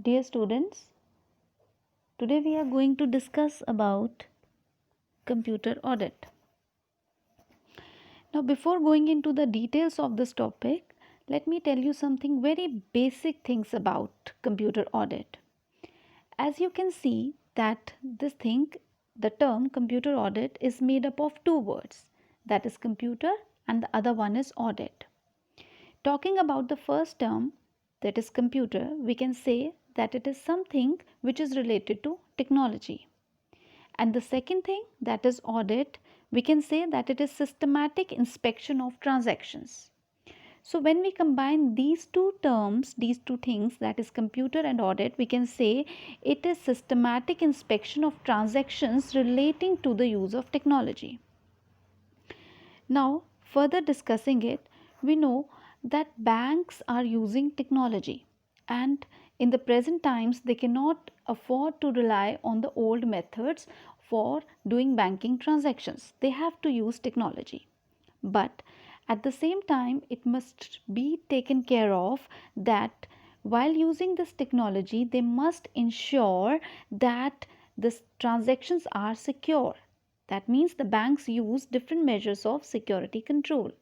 Dear students, today we are going to discuss about computer audit. Now, before going into the details of this topic, let me tell you something very basic things about computer audit. As you can see that the term computer audit is made up of two words, that is computer and the other one is audit. Talking about the first term, that is computer, we can say that it is something which is related to technology. And the second thing, that is audit, we can say that it is systematic inspection of transactions. So when we combine these two terms, these two things, that is computer and audit, we can say it is systematic inspection of transactions relating to the use of technology. Now, further discussing it, we know that banks are using technology, and in the present times they cannot afford to rely on the old methods for doing banking transactions. They have to use technology. But at the same time, it must be taken care of that while using this technology, they must ensure that the transactions are secure. That means the banks use different measures of security control.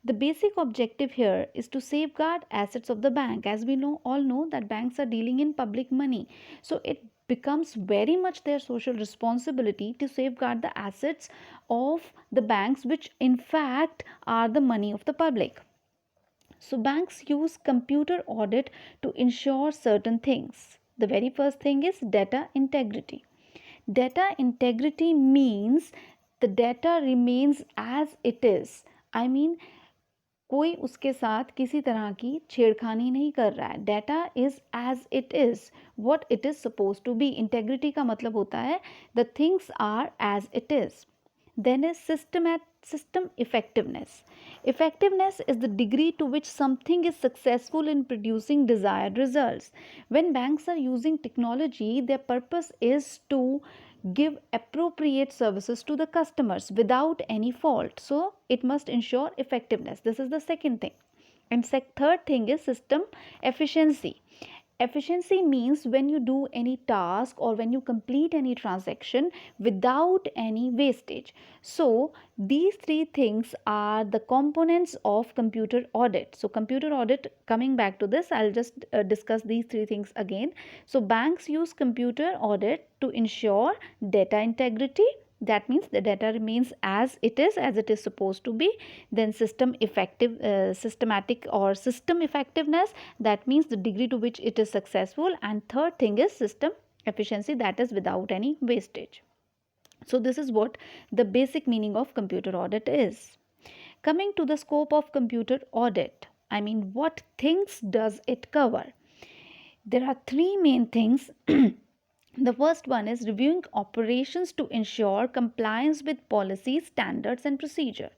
The basic objective here is to safeguard assets of the bank. As we all know that banks are dealing in public money. So it becomes very much their social responsibility to safeguard the assets of the banks, which in fact are the money of the public. So banks use computer audit to ensure certain things. The very first thing is data integrity. Data integrity means the data remains as it is. I mean, कोई उसके साथ किसी तरह की छेड़खानी नहीं कर रहा है. Data is as it is what it is suppose to be. Integrity का मतलब होता है the things are as it is. Then is system effectiveness. Effectiveness is the degree to which something is successful in producing desired results. When banks are using technology, their purpose is to give appropriate services to the customers without any fault. So it must ensure effectiveness. This is the second thing. And third thing is system efficiency. Efficiency means when you do any task or when you complete any transaction without any wastage. So these three things are the components of computer audit. So computer audit, coming back to this, I'll just discuss these three things again. So banks use computer audit to ensure data integrity. That means the data remains as it is supposed to be. Then systematic or system effectiveness, that means the degree to which it is successful. And third thing is system efficiency, that is without any wastage. So this is what the basic meaning of computer audit is. Coming to the scope of computer audit, I mean, what things does it cover? There are three main things. The first one is reviewing operations to ensure compliance with policies, standards and procedure.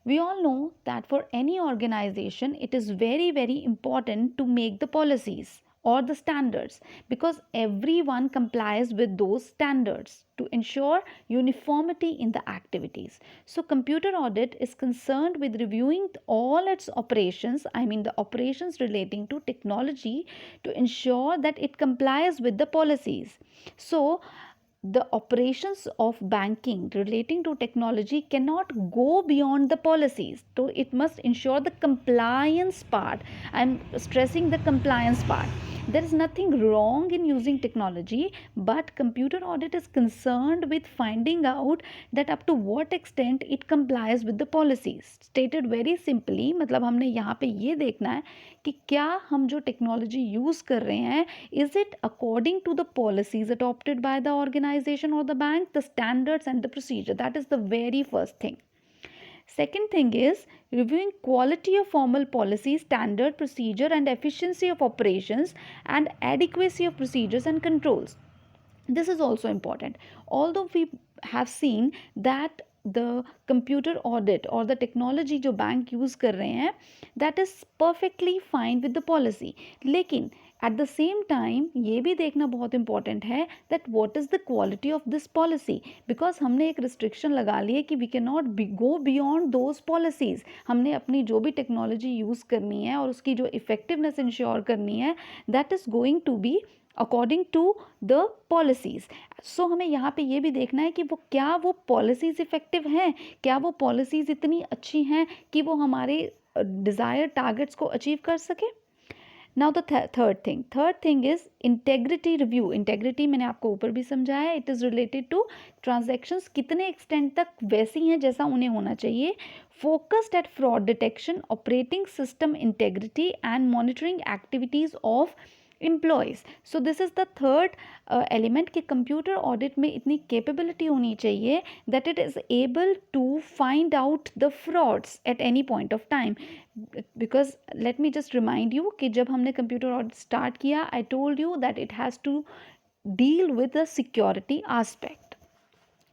We all know that for any organization, it is very, very important to make the policies or the standards, because everyone complies with those standards to ensure uniformity in the activities. So computer audit is concerned with reviewing all its operations, I mean the operations relating to technology, to ensure that it complies with the policies. So the operations of banking relating to technology cannot go beyond the policies. So it must ensure the compliance part. I'm stressing the compliance part. There is nothing wrong in using technology, but computer audit is concerned with finding out that up to what extent it complies with the policies. Stated very simply, मतलब हमने यहाँ पे ये देखना है कि क्या हम जो टेक्नोलॉजी यूज़ कर रहे हैं, is it according to the policies adopted by the organization or the bank, the standards and the procedure. That is the very first thing. Second thing is reviewing quality of formal policy, standard, procedure and efficiency of operations and adequacy of procedures and controls. This is also important. Although we have seen that the computer audit or the technology जो bank use कर रहे हैं, that is perfectly fine with the policy. लेकिन at the same time ये भी देखना बहुत important है that what is the quality of this policy, because हमने एक रिस्ट्रिक्शन लगा ली है कि we can not go beyond those policies. हमने अपनी जो भी टेक्नोलॉजी यूज़ करनी है और उसकी जो इफ़ेक्टिवनेस इंश्योर करनी है that is going to be according to the policies. So हमें यहाँ पे ये भी देखना है कि वो पॉलिसीज़ इफ़ेक्टिव हैं, क्या वो पॉलिसीज़ इतनी अच्छी हैं कि वो हमारे डिज़ायर टारगेट्स को अचीव कर सके। Now the third thing is integrity review. Integrity मैंने आपको ऊपर भी समझाया, it is related to transactions कितने एक्सटेंट तक वैसी हैं जैसा उन्हें होना चाहिए। Focused at fraud detection, operating system integrity and monitoring activities of employees. So this is the third element कि कंप्यूटर ऑडिट में इतनी कैपेबिलिटी होनी चाहिए that it is able to find out the frauds at any point of time. Because let me just remind you कि जब हमने computer audit start किया, I told you that it has to deal with the security aspect.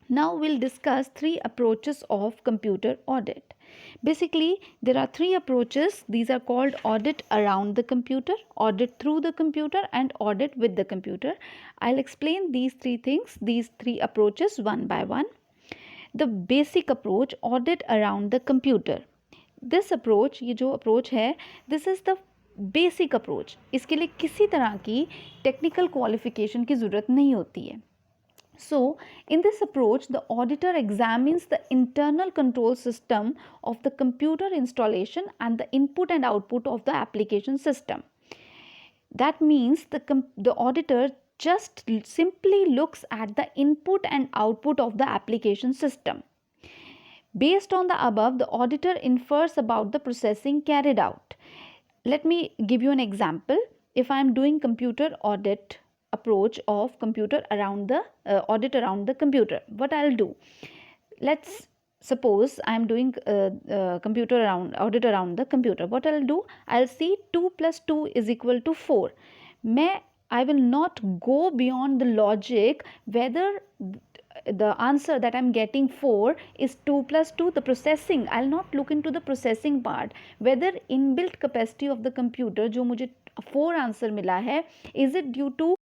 Now we'll discuss three approaches of computer audit. Basically, there are three approaches. These are called audit around the computer, audit through the computer, and audit with the computer. I'll explain these three things, these three approaches one by one. The basic approach, audit around the computer. This approach, ये जो approach है, this is the basic approach. इसके लिए किसी तरह की technical qualification की ज़रूरत नहीं होती है। So in this approach the auditor examines the internal control system of the computer installation and the input and output of the application system. That means the auditor just simply looks at the input and output of the application system. Based on the above, the auditor infers about the processing carried out. Let me give you an example. If I am doing computer audit approach of computer around the audit around the computer, what I'll do, let's suppose I am doing computer around audit around the computer. What I'll do, I'll see 2 plus 2 is equal to 4. I will not go beyond the logic whether the answer that I'm getting 4 is 2 plus 2, the processing, I'll not look into the processing part, whether inbuilt capacity of the computer जो मुझे 4 answer मिला है, is it due to